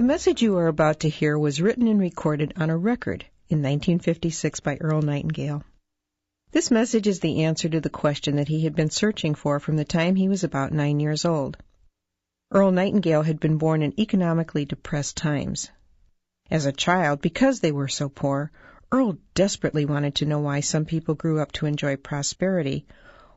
The message you are about to hear was written and recorded on a record in 1956 by Earl Nightingale. This message is the answer to the question that he had been searching for from the time he was about 9 years old. Earl Nightingale had been born in economically depressed times. As a child, because they were so poor, Earl desperately wanted to know why some people grew up to enjoy prosperity,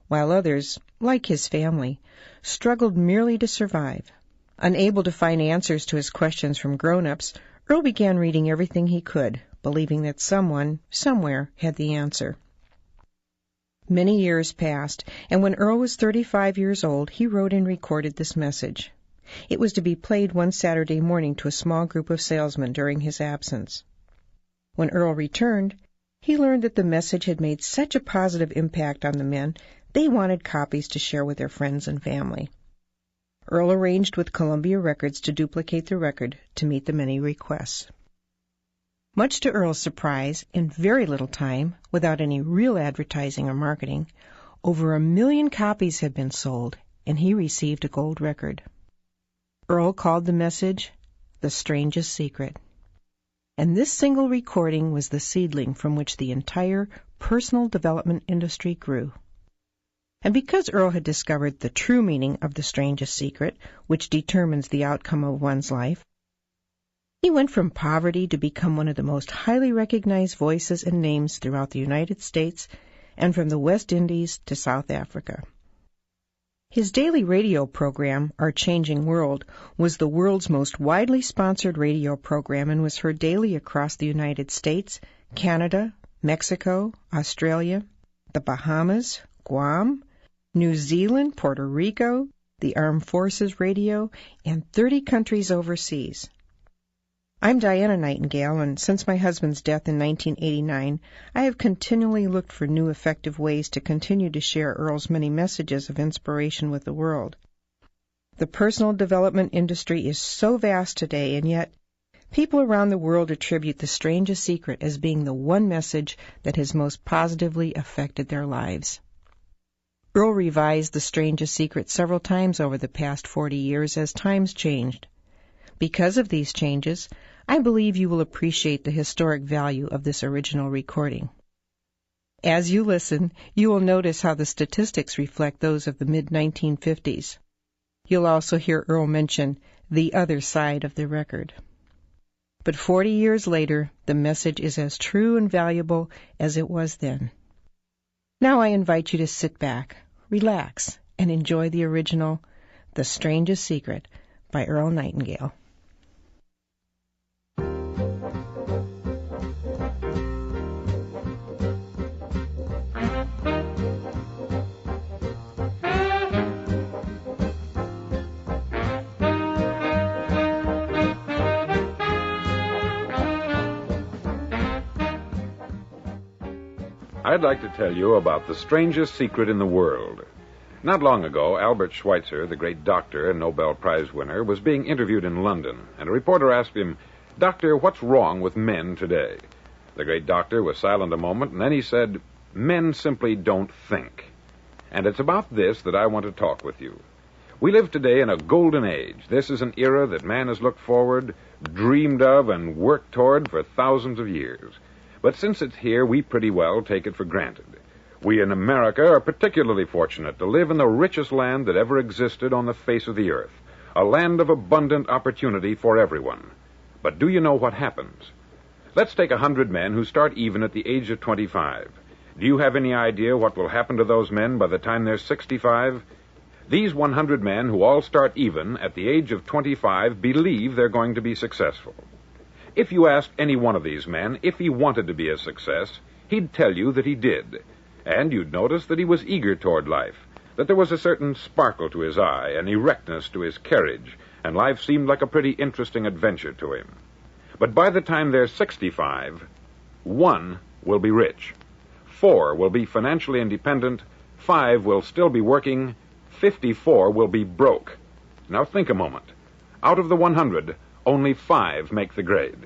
while others, like his family, struggled merely to survive. Unable to find answers to his questions from grown-ups, Earl began reading everything he could, believing that someone, somewhere, had the answer. Many years passed, and when Earl was 35 years old, he wrote and recorded this message. It was to be played one Saturday morning to a small group of salesmen during his absence. When Earl returned, he learned that the message had made such a positive impact on the men, they wanted copies to share with their friends and family. Earl arranged with Columbia Records to duplicate the record to meet the many requests. Much to Earl's surprise, in very little time, without any real advertising or marketing, over 1 million copies had been sold, and he received a gold record. Earl called the message The Strangest Secret. And this single recording was the seedling from which the entire personal development industry grew. And because Earl had discovered the true meaning of the strangest secret, which determines the outcome of one's life, he went from poverty to become one of the most highly recognized voices and names throughout the United States and from the West Indies to South Africa. His daily radio program, Our Changing World, was the world's most widely sponsored radio program and was heard daily across the United States, Canada, Mexico, Australia, the Bahamas, Guam, New Zealand, Puerto Rico, the Armed Forces Radio, and 30 countries overseas. I'm Diana Nightingale, and since my husband's death in 1989, I have continually looked for new effective ways to continue to share Earl's many messages of inspiration with the world. The personal development industry is so vast today, and yet people around the world attribute the strangest secret as being the one message that has most positively affected their lives. Earl revised The Strangest Secret several times over the past 40 years as times changed. Because of these changes, I believe you will appreciate the historic value of this original recording. As you listen, you will notice how the statistics reflect those of the mid-1950s. You'll also hear Earl mention the other side of the record. But 40 years later, the message is as true and valuable as it was then. Now I invite you to sit back, relax, and enjoy the original, The Strangest Secret, by Earl Nightingale. I'd like to tell you about the strangest secret in the world. Not long ago, Albert Schweitzer, the great doctor and Nobel Prize winner, was being interviewed in London, and a reporter asked him, "Doctor, what's wrong with men today?" The great doctor was silent a moment, and then he said, "Men simply don't think." And it's about this that I want to talk with you. We live today in a golden age. This is an era that man has looked forward, dreamed of, and worked toward for thousands of years. But since it's here, we pretty well take it for granted. We in America are particularly fortunate to live in the richest land that ever existed on the face of the earth, a land of abundant opportunity for everyone. But do you know what happens? Let's take 100 men who start even at the age of 25. Do you have any idea what will happen to those men by the time they're 65? These 100 men who all start even at the age of 25 believe they're going to be successful. If you asked any one of these men if he wanted to be a success, he'd tell you that he did. And you'd notice that he was eager toward life, that there was a certain sparkle to his eye, an erectness to his carriage, and life seemed like a pretty interesting adventure to him. But by the time they're 65, 1 will be rich, 4 will be financially independent, 5 will still be working, 54 will be broke. Now think a moment. Out of the 100, only 5 make the grade.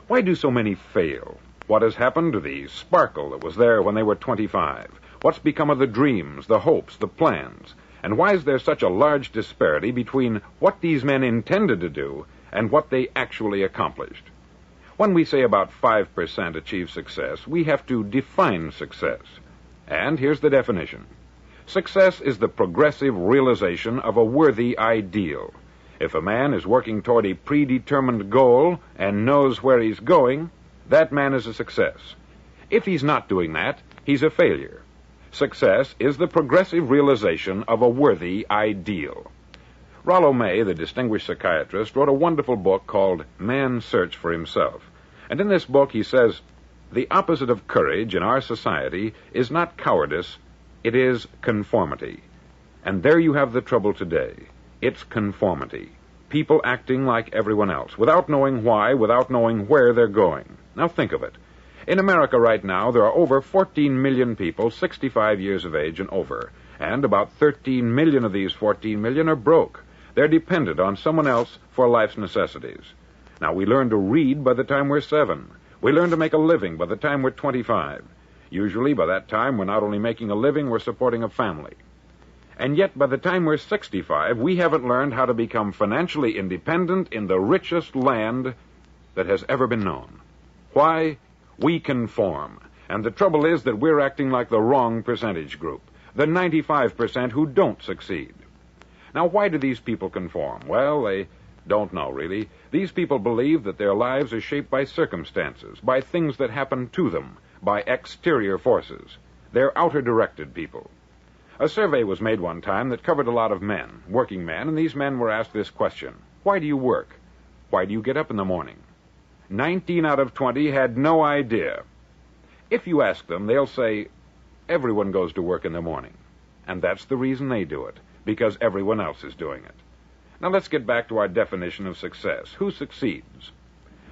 Why do so many fail? What has happened to the sparkle that was there when they were 25? What's become of the dreams, the hopes, the plans? And why is there such a large disparity between what these men intended to do and what they actually accomplished. When we say about 5% achieve success, we have to define success. And here's the definition. Success is the progressive realization of a worthy ideal. If a man is working toward a predetermined goal and knows where he's going, that man is a success. If he's not doing that, he's a failure. Success is the progressive realization of a worthy ideal. Rollo May, the distinguished psychiatrist, wrote a wonderful book called Man's Search for Himself. And in this book he says, the opposite of courage in our society is not cowardice, it is conformity. And there you have the trouble today. It's conformity. People acting like everyone else, without knowing why, without knowing where they're going. Now think of it. In America right now, there are over 14 million people 65 years of age and over, and about 13 million of these 14 million are broke. They're dependent on someone else for life's necessities. Now, we learn to read by the time we're 7. We learn to make a living by the time we're 25. Usually, by that time, we're not only making a living, we're supporting a family. And yet, by the time we're 65, we haven't learned how to become financially independent in the richest land that has ever been known. Why? We conform. And the trouble is that we're acting like the wrong percentage group, the 95% who don't succeed. Now, why do these people conform? Well, they don't know, really. These people believe that their lives are shaped by circumstances, by things that happen to them, by exterior forces. They're outer-directed people. A survey was made one time that covered a lot of men, working men, and these men were asked this question. Why do you work? Why do you get up in the morning? 19 out of 20 had no idea. If you ask them, they'll say, everyone goes to work in the morning. And that's the reason they do it, because everyone else is doing it. Now let's get back to our definition of success. Who succeeds?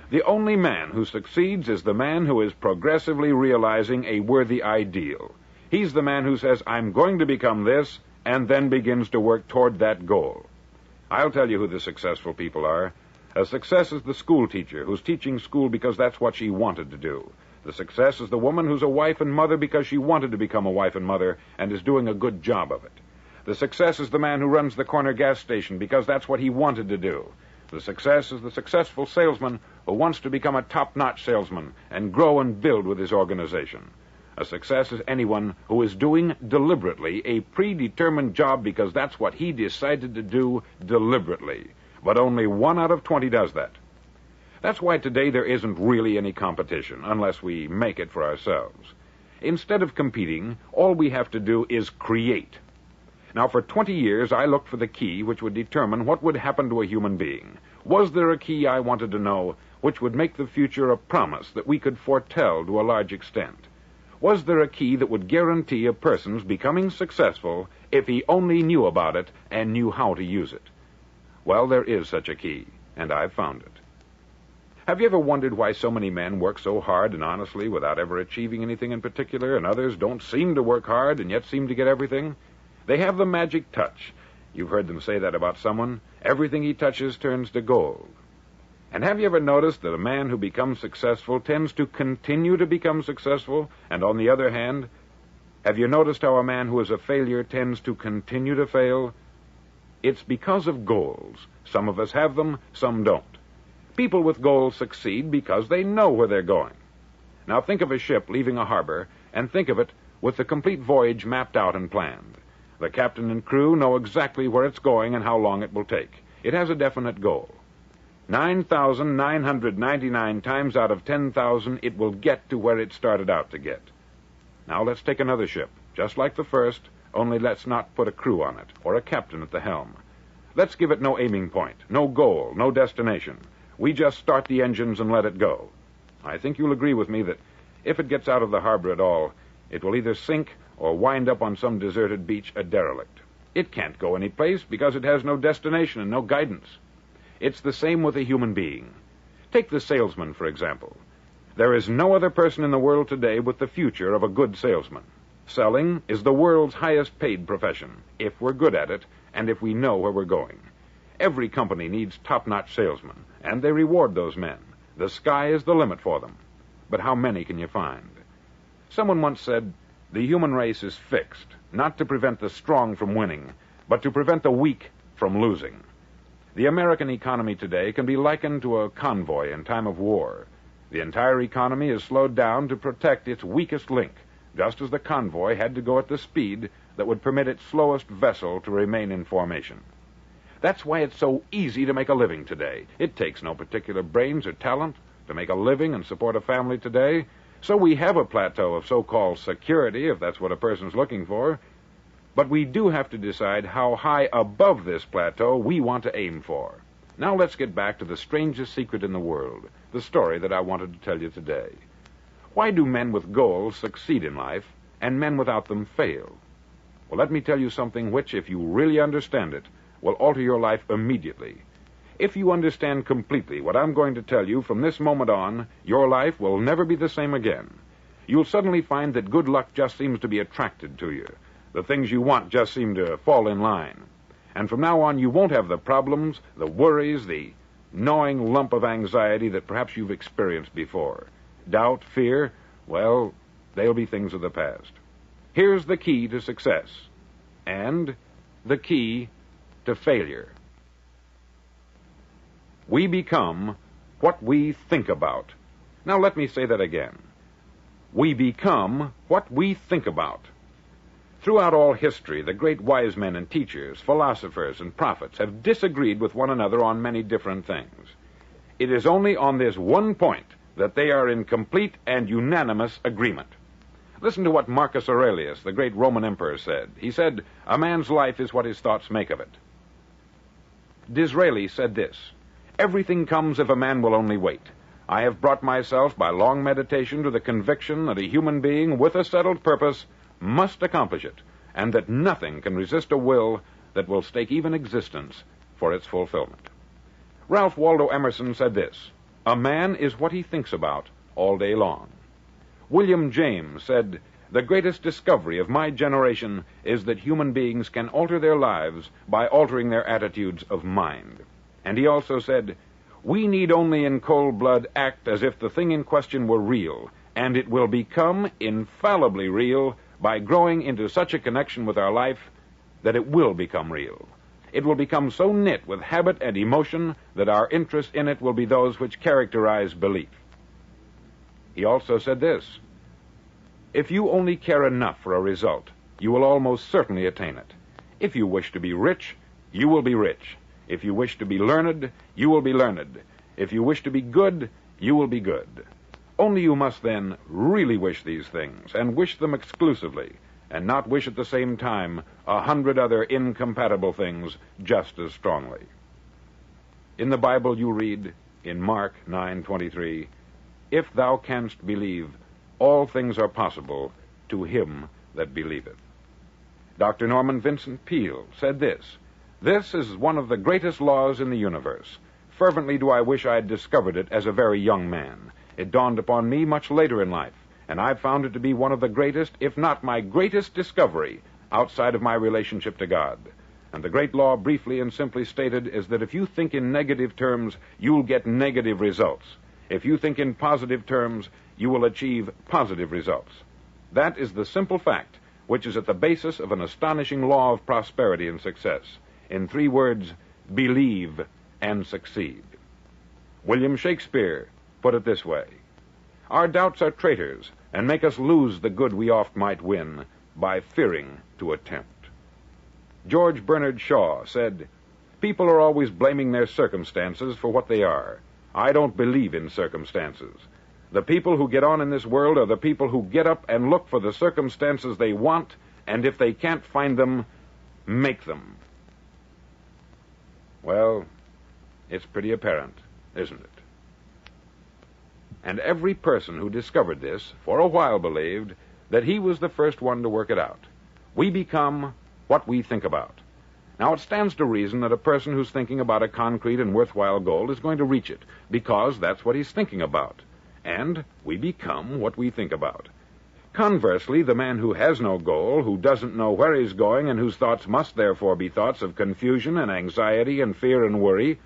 The only man who succeeds is the man who is progressively realizing a worthy ideal. He's the man who says, I'm going to become this, and then begins to work toward that goal. I'll tell you who the successful people are. A success is the school teacher who's teaching school because that's what she wanted to do. The success is the woman who's a wife and mother because she wanted to become a wife and mother and is doing a good job of it. The success is the man who runs the corner gas station because that's what he wanted to do. The success is the successful salesman who wants to become a top-notch salesman and grow and build with his organization. A success is anyone who is doing deliberately a predetermined job because that's what he decided to do deliberately. But only 1 out of 20 does that. That's why today there isn't really any competition, unless we make it for ourselves. Instead of competing, all we have to do is create. Now, for 20 years, I looked for the key which would determine what would happen to a human being. Was there a key I wanted to know which would make the future a promise that we could foretell to a large extent? Was there a key that would guarantee a person's becoming successful if he only knew about it and knew how to use it? Well, there is such a key, and I've found it. Have you ever wondered why so many men work so hard and honestly without ever achieving anything in particular, and others don't seem to work hard and yet seem to get everything? They have the magic touch. You've heard them say that about someone. Everything he touches turns to gold. And have you ever noticed that a man who becomes successful tends to continue to become successful? And on the other hand, have you noticed how a man who is a failure tends to continue to fail? It's because of goals. Some of us have them, some don't. People with goals succeed because they know where they're going. Now think of a ship leaving a harbor, and think of it with the complete voyage mapped out and planned. The captain and crew know exactly where it's going and how long it will take. It has a definite goal. 9,999 times out of 10,000, it will get to where it started out to get. Now let's take another ship, just like the first, only let's not put a crew on it, or a captain at the helm. Let's give it no aiming point, no goal, no destination. We just start the engines and let it go. I think you'll agree with me that if it gets out of the harbor at all, it will either sink or wind up on some deserted beach a derelict. It can't go any place because it has no destination and no guidance. It's the same with a human being. Take the salesman, for example. There is no other person in the world today with the future of a good salesman. Selling is the world's highest paid profession, if we're good at it and if we know where we're going. Every company needs top-notch salesmen, and they reward those men. The sky is the limit for them. But how many can you find? Someone once said, the human race is fixed, not to prevent the strong from winning, but to prevent the weak from losing. The American economy today can be likened to a convoy in time of war. The entire economy is slowed down to protect its weakest link, just as the convoy had to go at the speed that would permit its slowest vessel to remain in formation. That's why it's so easy to make a living today. It takes no particular brains or talent to make a living and support a family today. So we have a plateau of so-called security, if that's what a person's looking for. But we do have to decide how high above this plateau we want to aim for. Now let's get back to the strangest secret in the world, the story that I wanted to tell you today. Why do men with goals succeed in life and men without them fail? Well, let me tell you something which, if you really understand it, will alter your life immediately. If you understand completely what I'm going to tell you from this moment on, your life will never be the same again. You'll suddenly find that good luck just seems to be attracted to you. The things you want just seem to fall in line. And from now on, you won't have the problems, the worries, the gnawing lump of anxiety that perhaps you've experienced before. Doubt, fear, well, they'll be things of the past. Here's the key to success, and the key to failure. We become what we think about. Now let me say that again. We become what we think about. Throughout all history, the great wise men and teachers, philosophers and prophets have disagreed with one another on many different things. It is only on this one point that they are in complete and unanimous agreement. Listen to what Marcus Aurelius, the great Roman emperor, said. He said, "A man's life is what his thoughts make of it." Disraeli said this, "Everything comes if a man will only wait. I have brought myself by long meditation to the conviction that a human being with a settled purpose must accomplish it, and that nothing can resist a will that will stake even existence for its fulfillment." Ralph Waldo Emerson said this, "A man is what he thinks about all day long." William James said, "The greatest discovery of my generation is that human beings can alter their lives by altering their attitudes of mind." And he also said, "We need only in cold blood act as if the thing in question were real, and it will become infallibly real by growing into such a connection with our life that it will become real. It will become so knit with habit and emotion that our interest in it will be those which characterize belief." He also said this, "If you only care enough for a result, you will almost certainly attain it. If you wish to be rich, you will be rich. If you wish to be learned, you will be learned. If you wish to be good, you will be good. Only you must then really wish these things, and wish them exclusively, and not wish at the same time 100 other incompatible things just as strongly." In the Bible you read, in Mark 9:23, "If thou canst believe, all things are possible to him that believeth." Dr. Norman Vincent Peale said this, "This is one of the greatest laws in the universe. Fervently do I wish I had discovered it as a very young man. It dawned upon me much later in life, and I've found it to be one of the greatest, if not my greatest discovery, outside of my relationship to God. And the great law, briefly and simply stated, is that if you think in negative terms, you'll get negative results. If you think in positive terms, you will achieve positive results. That is the simple fact which is at the basis of an astonishing law of prosperity and success. In 3 words, believe and succeed." William Shakespeare put it this way, "Our doubts are traitors, and make us lose the good we oft might win by fearing to attempt." George Bernard Shaw said, "People are always blaming their circumstances for what they are. I don't believe in circumstances. The people who get on in this world are the people who get up and look for the circumstances they want, and if they can't find them, make them." Well, it's pretty apparent, isn't it? And every person who discovered this, for a while believed that he was the first one to work it out. We become what we think about. Now, it stands to reason that a person who's thinking about a concrete and worthwhile goal is going to reach it, because that's what he's thinking about. And we become what we think about. Conversely, the man who has no goal, who doesn't know where he's going, and whose thoughts must therefore be thoughts of confusion and anxiety and fear and worry,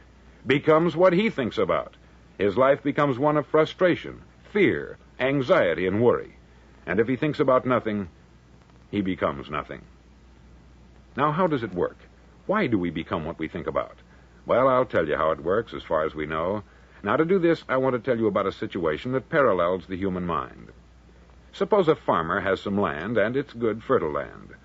becomes what he thinks about. His life becomes one of frustration, fear, anxiety, and worry. And if he thinks about nothing, he becomes nothing. Now, how does it work? Why do we become what we think about? Well, I'll tell you how it works as far as we know. Now, to do this, I want to tell you about a situation that parallels the human mind. Suppose a farmer has some land, and it's good, fertile land.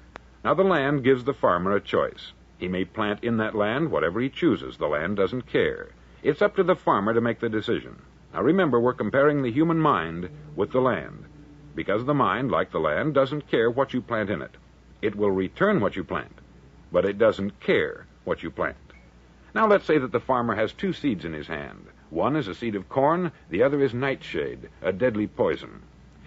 Now, the land gives the farmer a choice. He may plant in that land whatever he chooses. The land doesn't care. It's up to the farmer to make the decision. Now, remember, we're comparing the human mind with the land, because the mind, like the land, doesn't care what you plant in it. It will return what you plant, but it doesn't care what you plant. Now, let's say that the farmer has two seeds in his hand. One is a seed of corn, the other is nightshade, a deadly poison.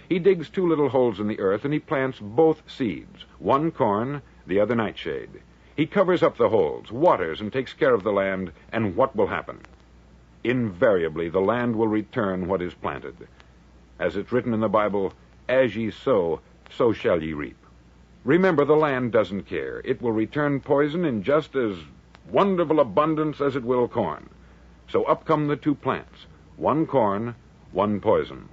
He digs two little holes in the earth, and he plants both seeds, one corn, the other nightshade. He covers up the holes, waters, and takes care of the land, and what will happen? Invariably, the land will return what is planted. As it's written in the Bible, as ye sow, so shall ye reap. Remember, the land doesn't care. It will return poison in just as wonderful abundance as it will corn. So up come the two plants, one corn, one poison.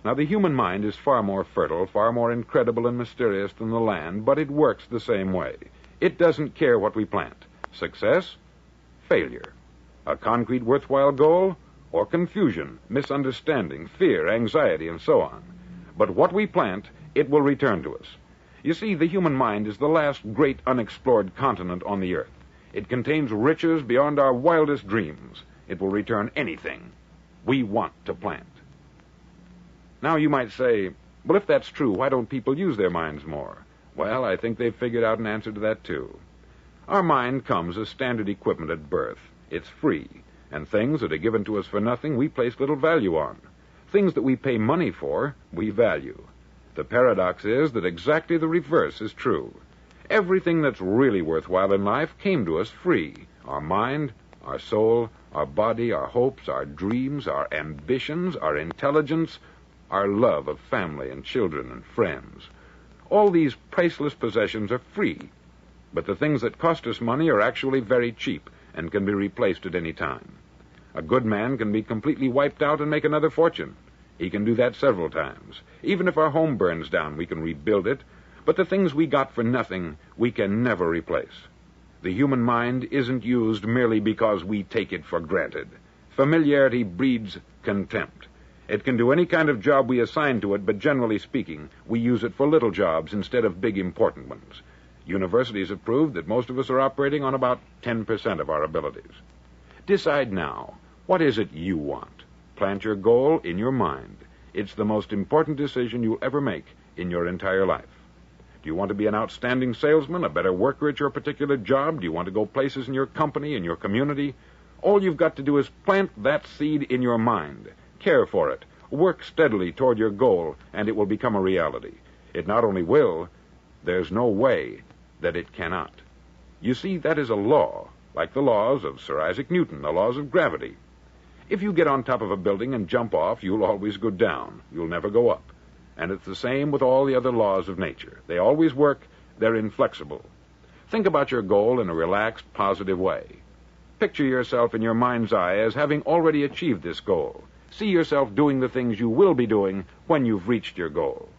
Now, the human mind is far more fertile, far more incredible and mysterious than the land, but it works the same way. It doesn't care what we plant. Success, failure. A concrete, worthwhile goal, or confusion, misunderstanding, fear, anxiety, and so on. But what we plant, it will return to us. You see, the human mind is the last great unexplored continent on the earth. It contains riches beyond our wildest dreams. It will return anything we want to plant. Now, you might say, well, if that's true, why don't people use their minds more? Well, I think they've figured out an answer to that, too. Our mind comes as standard equipment at birth. It's free, and things that are given to us for nothing, we place little value on. Things that we pay money for, we value. The paradox is that exactly the reverse is true. Everything that's really worthwhile in life came to us free. Our mind, our soul, our body, our hopes, our dreams, our ambitions, our intelligence, our love of family and children and friends. All these priceless possessions are free, but the things that cost us money are actually very cheap and can be replaced at any time. A good man can be completely wiped out and make another fortune. He can do that several times. Even if our home burns down, we can rebuild it, but the things we got for nothing, we can never replace. The human mind isn't used merely because we take it for granted. Familiarity breeds contempt. It can do any kind of job we assign to it, but generally speaking, we use it for little jobs instead of big, important ones. Universities have proved that most of us are operating on about 10% of our abilities. Decide now, what is it you want? Plant your goal in your mind. It's the most important decision you'll ever make in your entire life. Do you want to be an outstanding salesman, a better worker at your particular job? Do you want to go places in your company, in your community? All you've got to do is plant that seed in your mind. Care for it. Work steadily toward your goal, and it will become a reality. It not only will, there's no way that it cannot. You see, that is a law, like the laws of Sir Isaac Newton, the laws of gravity. If you get on top of a building and jump off, you'll always go down. You'll never go up. And it's the same with all the other laws of nature. They always work. They're inflexible. Think about your goal in a relaxed, positive way. Picture yourself in your mind's eye as having already achieved this goal. See yourself doing the things you will be doing when you've reached your goal.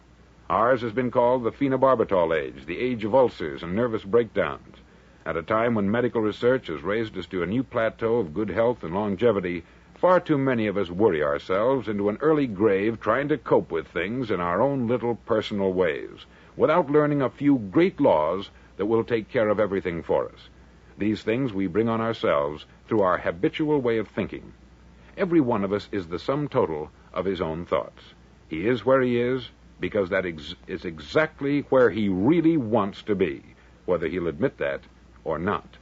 Ours has been called the phenobarbital age, the age of ulcers and nervous breakdowns. At a time when medical research has raised us to a new plateau of good health and longevity, far too many of us worry ourselves into an early grave trying to cope with things in our own little personal ways, without learning a few great laws that will take care of everything for us. These things we bring on ourselves through our habitual way of thinking. Every one of us is the sum total of his own thoughts. He is where he is because that is exactly where he really wants to be, whether he'll admit that or not.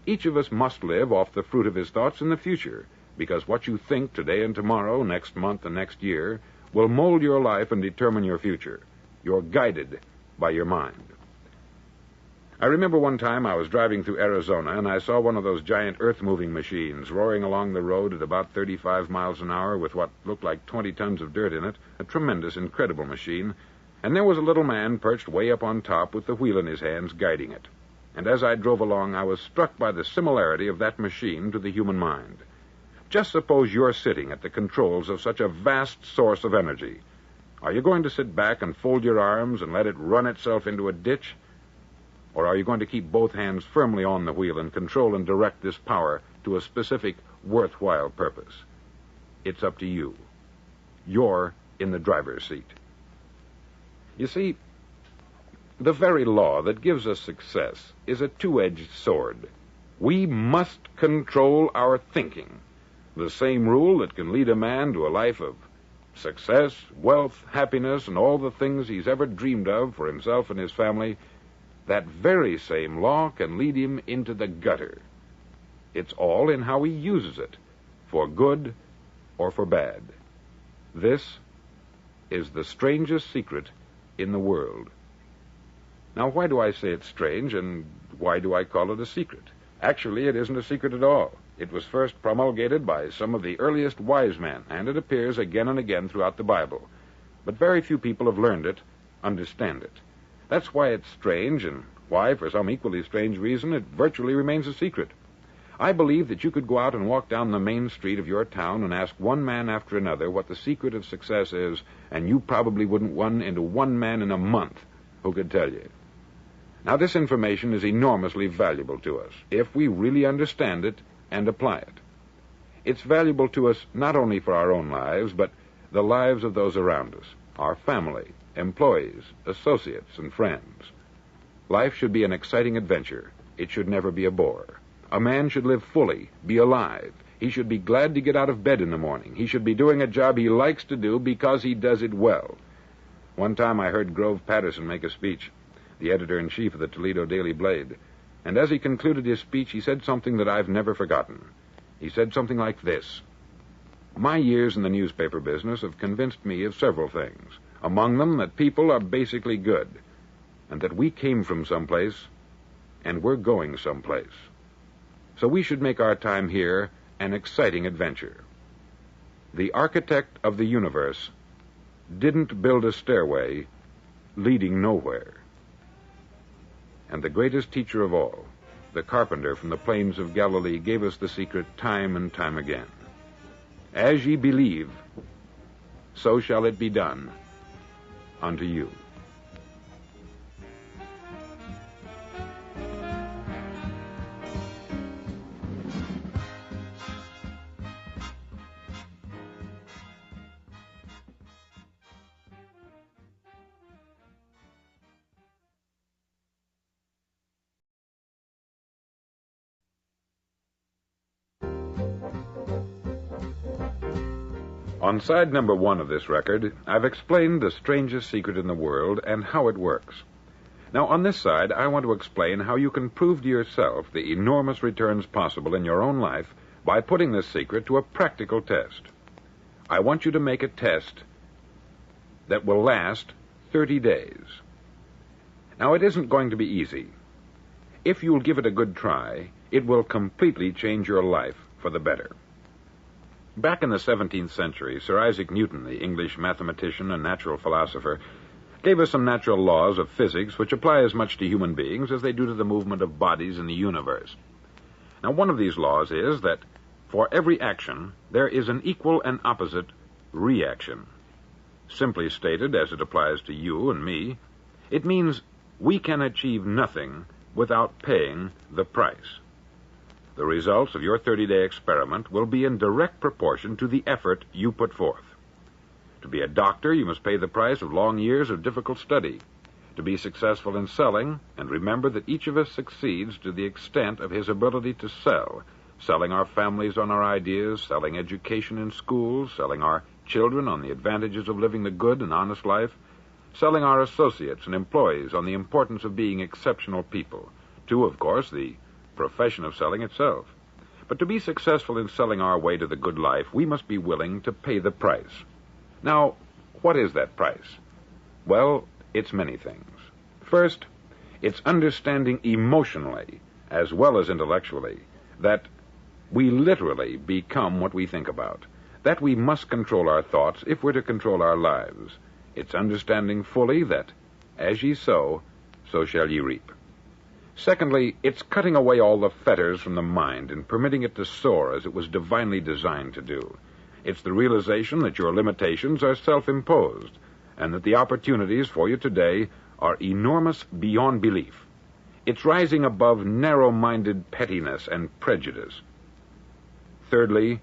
Each of us must live off the fruit of his thoughts in the future, because what you think today and tomorrow, next month and next year, will mold your life and determine your future. You're guided by your mind. I remember one time I was driving through Arizona, and I saw one of those giant earth-moving machines roaring along the road at about 35 miles an hour with what looked like 20 tons of dirt in it, a tremendous, incredible machine, and there was a little man perched way up on top with the wheel in his hands guiding it. And as I drove along, I was struck by the similarity of that machine to the human mind. Just suppose you're sitting at the controls of such a vast source of energy. Are you going to sit back and fold your arms and let it run itself into a ditch? Or are you going to keep both hands firmly on the wheel and control and direct this power to a specific, worthwhile purpose? It's up to you. You're in the driver's seat. You see, the very law that gives us success is a two-edged sword. We must control our thinking. The same rule that can lead a man to a life of success, wealth, happiness, and all the things he's ever dreamed of for himself and his family, that very same law can lead him into the gutter. It's all in how he uses it, for good or for bad. This is the strangest secret in the world. Now, why do I say it's strange, and why do I call it a secret? Actually, it isn't a secret at all. It was first promulgated by some of the earliest wise men, and it appears again and again throughout the Bible. But very few people have learned it, understand it. That's why it's strange, and why, for some equally strange reason, it virtually remains a secret. I believe that you could go out and walk down the main street of your town and ask one man after another what the secret of success is, and you probably wouldn't run into one man in a month who could tell you. Now, this information is enormously valuable to us if we really understand it and apply it. It's valuable to us not only for our own lives, but the lives of those around us, our family, employees, associates, and friends. Life should be an exciting adventure. It should never be a bore. A man should live fully, be alive. He should be glad to get out of bed in the morning. He should be doing a job he likes to do because he does it well. One time I heard Grove Patterson make a speech, the editor-in-chief of the Toledo Daily Blade, and as he concluded his speech, he said something that I've never forgotten. He said something like this: "My years in the newspaper business have convinced me of several things, among them that people are basically good, and that we came from someplace, and we're going someplace. So we should make our time here an exciting adventure. The architect of the universe didn't build a stairway leading nowhere." And the greatest teacher of all, the carpenter from the plains of Galilee, gave us the secret time and time again. As ye believe, so shall it be done unto you. On side number 1 of this record, I've explained the strangest secret in the world and how it works. Now, on this side, I want to explain how you can prove to yourself the enormous returns possible in your own life by putting this secret to a practical test. I want you to make a test that will last 30 days. Now, it isn't going to be easy. If you'll give it a good try, it will completely change your life for the better. Back in the 17th century, Sir Isaac Newton, the English mathematician and natural philosopher, gave us some natural laws of physics which apply as much to human beings as they do to the movement of bodies in the universe. Now, one of these laws is that for every action, there is an equal and opposite reaction. Simply stated, as it applies to you and me, it means we can achieve nothing without paying the price. The results of your 30-day experiment will be in direct proportion to the effort you put forth. To be a doctor, you must pay the price of long years of difficult study. To be successful in selling, and remember that each of us succeeds to the extent of his ability to sell, selling our families on our ideas, selling education in schools, selling our children on the advantages of living the good and honest life, selling our associates and employees on the importance of being exceptional people, to, of course, the profession of selling itself. But to be successful in selling our way to the good life, we must be willing to pay the price. Now, what is that price? Well, it's many things. First, it's understanding emotionally, as well as intellectually, that we literally become what we think about, that we must control our thoughts if we're to control our lives. It's understanding fully that, as ye sow, so shall ye reap. Secondly, it's cutting away all the fetters from the mind and permitting it to soar as it was divinely designed to do. It's the realization that your limitations are self-imposed and that the opportunities for you today are enormous beyond belief. It's rising above narrow-minded pettiness and prejudice. Thirdly,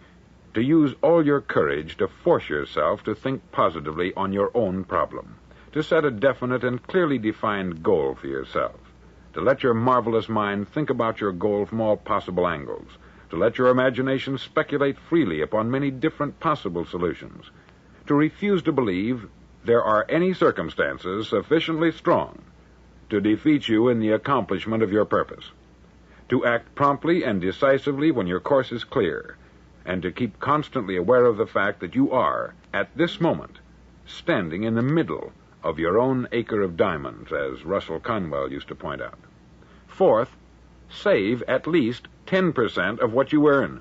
to use all your courage to force yourself to think positively on your own problem, to set a definite and clearly defined goal for yourself, to let your marvelous mind think about your goal from all possible angles, to let your imagination speculate freely upon many different possible solutions, to refuse to believe there are any circumstances sufficiently strong to defeat you in the accomplishment of your purpose, to act promptly and decisively when your course is clear, and to keep constantly aware of the fact that you are, at this moment, standing in the middle of your own acre of diamonds, as Russell Conwell used to point out. Fourth, save at least 10% of what you earn.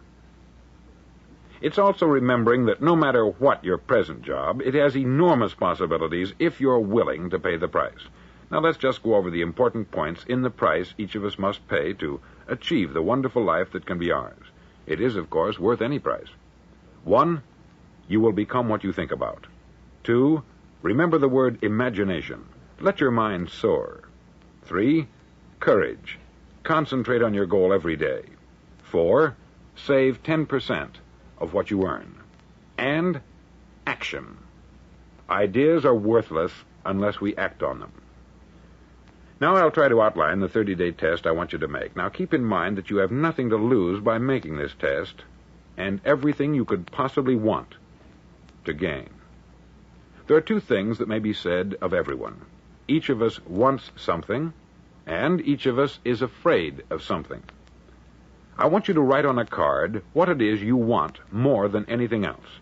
It's also remembering that no matter what your present job, it has enormous possibilities if you're willing to pay the price. Now let's just go over the important points in the price each of us must pay to achieve the wonderful life that can be ours. It is, of course, worth any price. 1, you will become what you think about. 2, remember the word imagination. Let your mind soar. 3, courage. Concentrate on your goal every day. 4, save 10% of what you earn. And action. Ideas are worthless unless we act on them. Now I'll try to outline the 30-day test I want you to make. Now keep in mind that you have nothing to lose by making this test, and everything you could possibly want to gain. There are 2 things that may be said of everyone. Each of us wants something, and each of us is afraid of something. I want you to write on a card what it is you want more than anything else.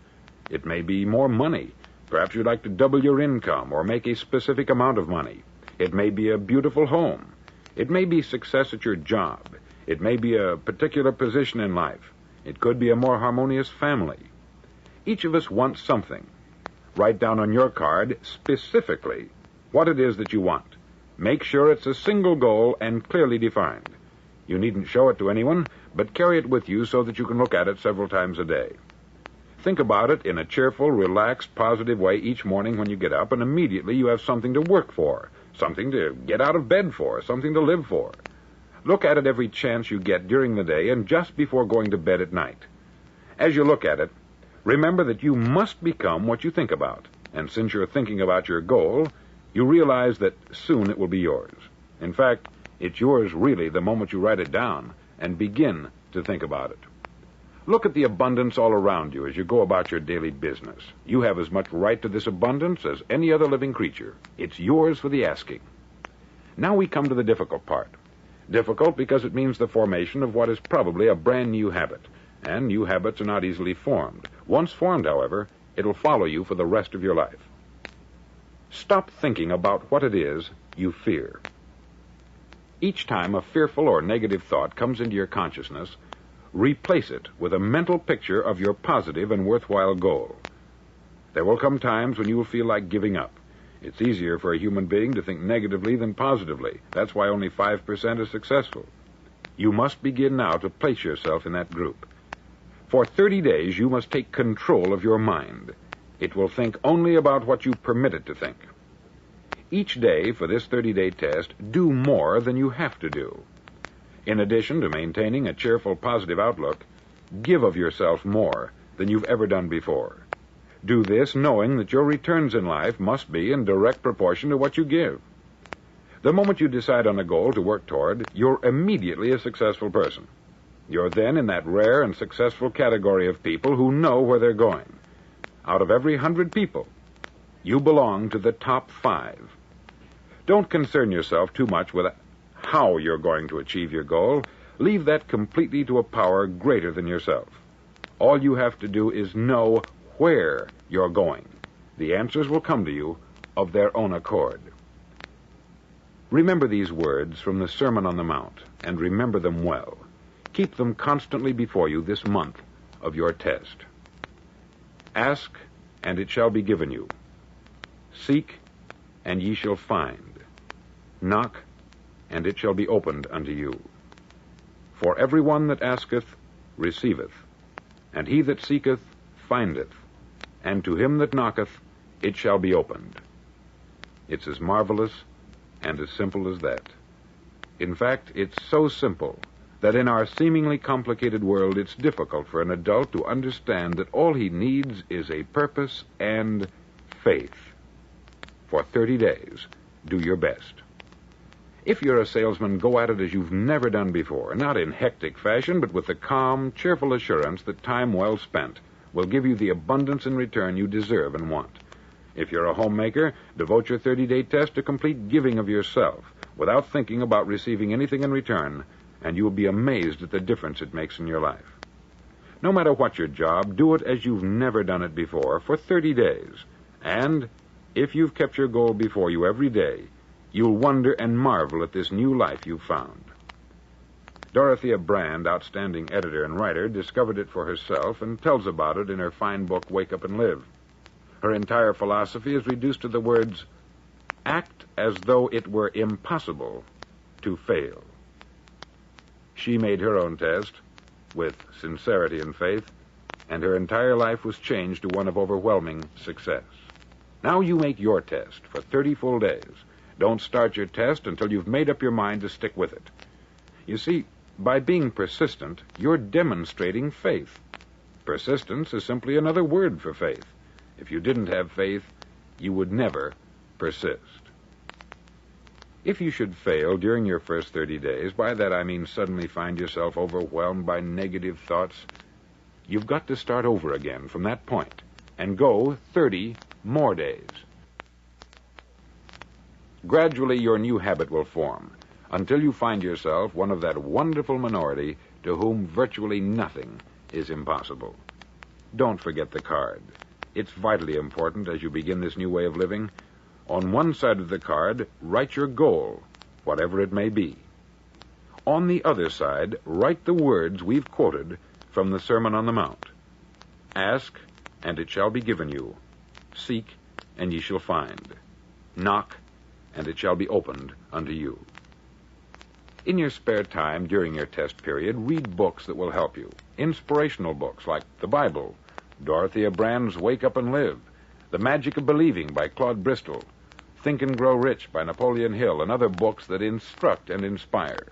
It may be more money. Perhaps you'd like to double your income or make a specific amount of money. It may be a beautiful home. It may be success at your job. It may be a particular position in life. It could be a more harmonious family. Each of us wants something. Write down on your card specifically what it is that you want. Make sure it's a single goal and clearly defined. You needn't show it to anyone, but carry it with you so that you can look at it several times a day. Think about it in a cheerful, relaxed, positive way each morning when you get up, and immediately you have something to work for, something to get out of bed for, something to live for. Look at it every chance you get during the day and just before going to bed at night. As you look at it, remember that you must become what you think about, and since you're thinking about your goal, you realize that soon it will be yours. In fact, it's yours really the moment you write it down and begin to think about it. Look at the abundance all around you as you go about your daily business. You have as much right to this abundance as any other living creature. It's yours for the asking. Now we come to the difficult part. Difficult because it means the formation of what is probably a brand new habit, and new habits are not easily formed. Once formed, however, it'll follow you for the rest of your life. Stop thinking about what it is you fear. Each time a fearful or negative thought comes into your consciousness, replace it with a mental picture of your positive and worthwhile goal. There will come times when you will feel like giving up. It's easier for a human being to think negatively than positively. That's why only 5% is successful. You must begin now to place yourself in that group. For 30 days, you must take control of your mind. It will think only about what you permit it to think. Each day for this 30-day test, do more than you have to do. In addition to maintaining a cheerful, positive outlook, give of yourself more than you've ever done before. Do this knowing that your returns in life must be in direct proportion to what you give. The moment you decide on a goal to work toward, you're immediately a successful person. You're then in that rare and successful category of people who know where they're going. Out of every 100 people, you belong to the top 5. Don't concern yourself too much with how you're going to achieve your goal. Leave that completely to a power greater than yourself. All you have to do is know where you're going. The answers will come to you of their own accord. Remember these words from the Sermon on the Mount, and remember them well. Keep them constantly before you this month of your test. Ask, and it shall be given you. Seek, and ye shall find. Knock, and it shall be opened unto you. For every one that asketh receiveth, and he that seeketh findeth, and to him that knocketh it shall be opened. It's as marvelous and as simple as that. In fact, it's so simple that in our seemingly complicated world, it's difficult for an adult to understand that all he needs is a purpose and faith. For 30 days, do your best. If you're a salesman, go at it as you've never done before, not in hectic fashion, but with the calm, cheerful assurance that time well spent will give you the abundance in return you deserve and want. If you're a homemaker, devote your 30-day test to complete giving of yourself without thinking about receiving anything in return, and you will be amazed at the difference it makes in your life. No matter what your job, do it as you've never done it before for 30 days. And if you've kept your goal before you every day, you'll wonder and marvel at this new life you've found. Dorothea Brand, outstanding editor and writer, discovered it for herself and tells about it in her fine book, Wake Up and Live. Her entire philosophy is reduced to the words, act as though it were impossible to fail. She made her own test with sincerity and faith, and her entire life was changed to one of overwhelming success. Now you make your test for 30 full days. Don't start your test until you've made up your mind to stick with it. You see, by being persistent, you're demonstrating faith. Persistence is simply another word for faith. If you didn't have faith, you would never persist. If you should fail during your first 30 days, by that I mean suddenly find yourself overwhelmed by negative thoughts, you've got to start over again from that point and go 30 more days. Gradually, your new habit will form until you find yourself one of that wonderful minority to whom virtually nothing is impossible. Don't forget the card. It's vitally important as you begin this new way of living. On one side of the card, write your goal, whatever it may be. On the other side, write the words we've quoted from the Sermon on the Mount. Ask, and it shall be given you. Seek, and ye shall find. Knock, and it shall be opened unto you. In your spare time during your test period, read books that will help you. Inspirational books like the Bible, Dorothea Brand's Wake Up and Live, The Magic of Believing by Claude Bristol, Think and Grow Rich by Napoleon Hill, and other books that instruct and inspire.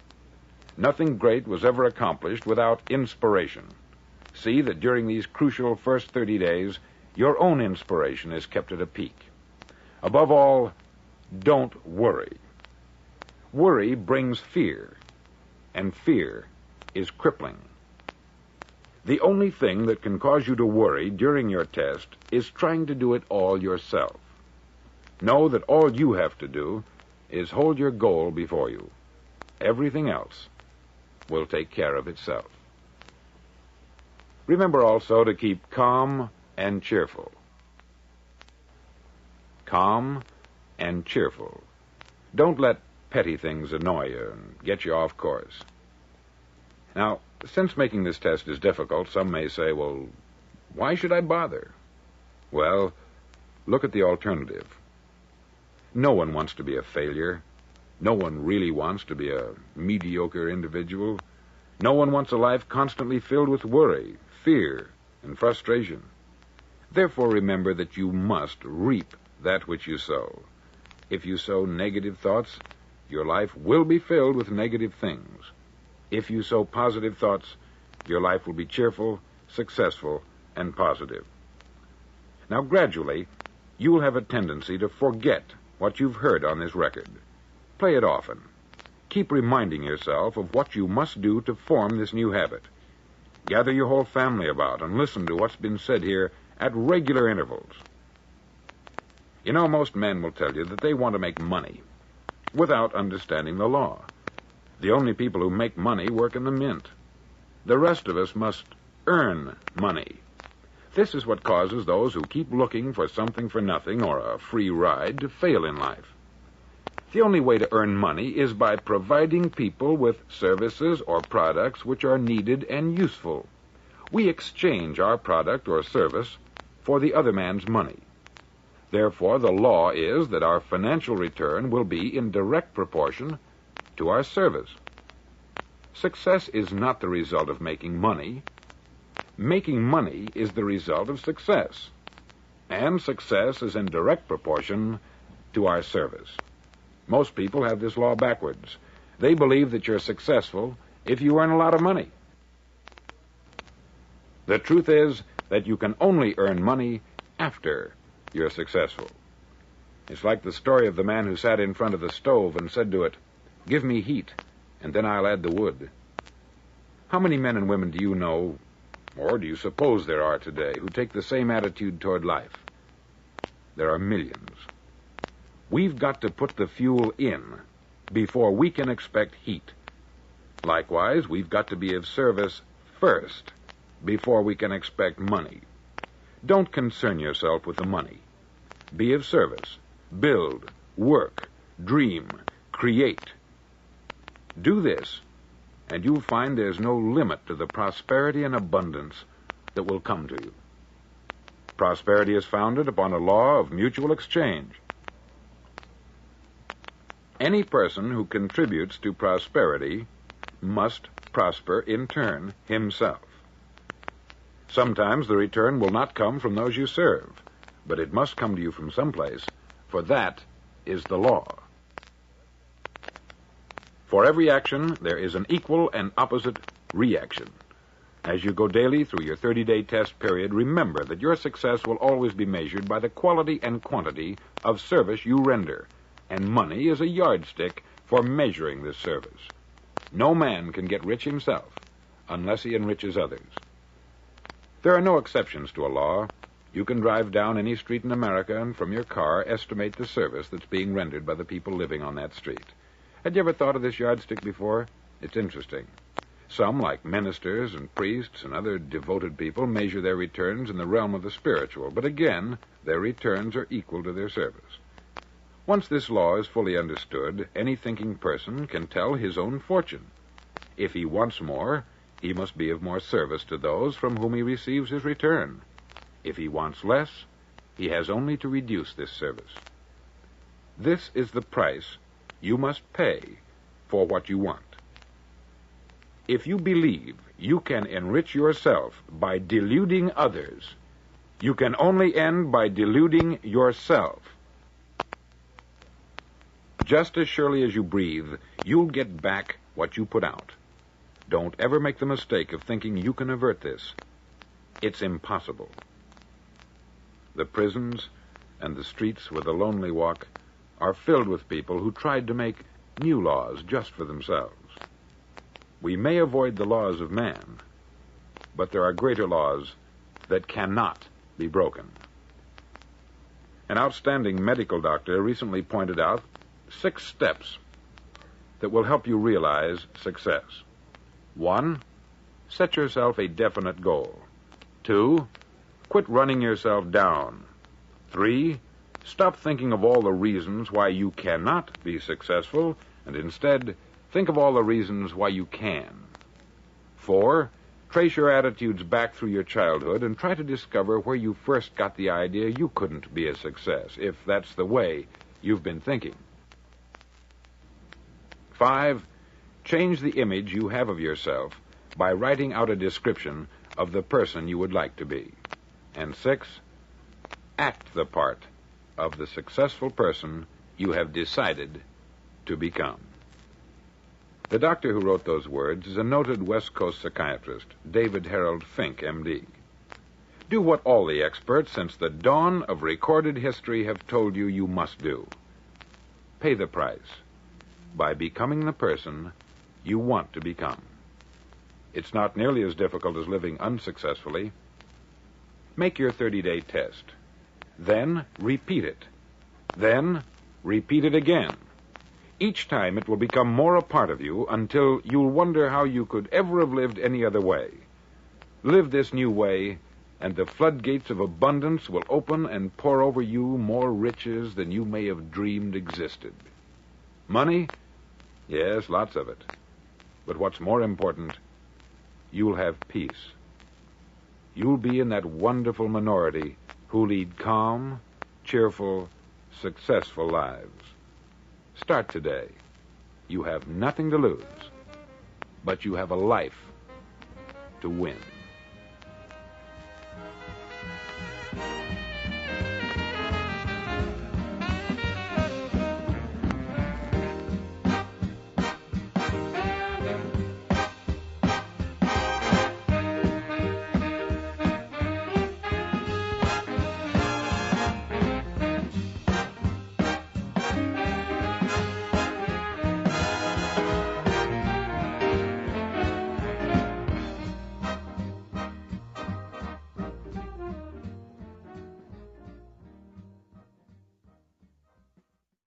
Nothing great was ever accomplished without inspiration. See that during these crucial first 30 days, your own inspiration is kept at a peak. Above all, don't worry. Worry brings fear, and fear is crippling. The only thing that can cause you to worry during your test is trying to do it all yourself. Know that all you have to do is hold your goal before you. Everything else will take care of itself. Remember also to keep calm and cheerful. Calm and cheerful. Don't let petty things annoy you and get you off course. Now, since making this test is difficult, some may say, well, why should I bother? Well, look at the alternative. No one wants to be a failure. No one really wants to be a mediocre individual. No one wants a life constantly filled with worry, fear, and frustration. Therefore, remember that you must reap that which you sow. If you sow negative thoughts, your life will be filled with negative things. If you sow positive thoughts, your life will be cheerful, successful, and positive. Now, gradually, you will have a tendency to forget what you've heard on this record. Play it often. Keep reminding yourself of what you must do to form this new habit. Gather your whole family about and listen to what's been said here at regular intervals. You know, most men will tell you that they want to make money without understanding the law. The only people who make money work in the mint. The rest of us must earn money. This is what causes those who keep looking for something for nothing or a free ride to fail in life. The only way to earn money is by providing people with services or products which are needed and useful. We exchange our product or service for the other man's money. Therefore, the law is that our financial return will be in direct proportion to our service. Success is not the result of making money. Making money is the result of success. And success is in direct proportion to our service. Most people have this law backwards. They believe that you're successful if you earn a lot of money. The truth is that you can only earn money after you're successful. It's like the story of the man who sat in front of the stove and said to it, "Give me heat, and then I'll add the wood." How many men and women do you know, or do you suppose there are today, who take the same attitude toward life? There are millions. We've got to put the fuel in before we can expect heat. Likewise, we've got to be of service first before we can expect money. Don't concern yourself with the money. Be of service. Build, work, dream, create. Do this, and you'll find there's no limit to the prosperity and abundance that will come to you. Prosperity is founded upon a law of mutual exchange. Any person who contributes to prosperity must prosper in turn himself. Sometimes the return will not come from those you serve, but it must come to you from someplace, for that is the law. For every action, there is an equal and opposite reaction. As you go daily through your 30-day test period, remember that your success will always be measured by the quality and quantity of service you render, and money is a yardstick for measuring this service. No man can get rich himself unless he enriches others. There are no exceptions to a law. You can drive down any street in America and from your car estimate the service that's being rendered by the people living on that street. Had you ever thought of this yardstick before? It's interesting. Some, like ministers and priests and other devoted people, measure their returns in the realm of the spiritual, but again, their returns are equal to their service. Once this law is fully understood, any thinking person can tell his own fortune. If he wants more, he must be of more service to those from whom he receives his return. If he wants less, he has only to reduce this service. This is the price you must pay for what you want. If you believe you can enrich yourself by deluding others, you can only end by deluding yourself. Just as surely as you breathe, you'll get back what you put out. Don't ever make the mistake of thinking you can avert this. It's impossible. The prisons and the streets where the lonely walk are filled with people who tried to make new laws just for themselves. We may avoid the laws of man, but there are greater laws that cannot be broken. An outstanding medical doctor recently pointed out 6 steps that will help you realize success. 1, set yourself a definite goal. 2, quit running yourself down. 3, stop thinking of all the reasons why you cannot be successful, and instead think of all the reasons why you can. 4, trace your attitudes back through your childhood and try to discover where you first got the idea you couldn't be a success, if that's the way you've been thinking. 5, change the image you have of yourself by writing out a description of the person you would like to be. And 6, act the part of the successful person you have decided to become. The doctor who wrote those words is a noted West Coast psychiatrist, David Harold Fink, M.D. Do what all the experts since the dawn of recorded history have told you you must do. Pay the price by becoming the person you want to become. It's not nearly as difficult as living unsuccessfully. Make your 30-day test. Then repeat it. Then repeat it again. Each time it will become more a part of you until you'll wonder how you could ever have lived any other way. Live this new way, and the floodgates of abundance will open and pour over you more riches than you may have dreamed existed. Money? Yes, lots of it. But what's more important, you'll have peace. You'll be in that wonderful minority who lead calm, cheerful, successful lives. Start today. You have nothing to lose, but you have a life to win.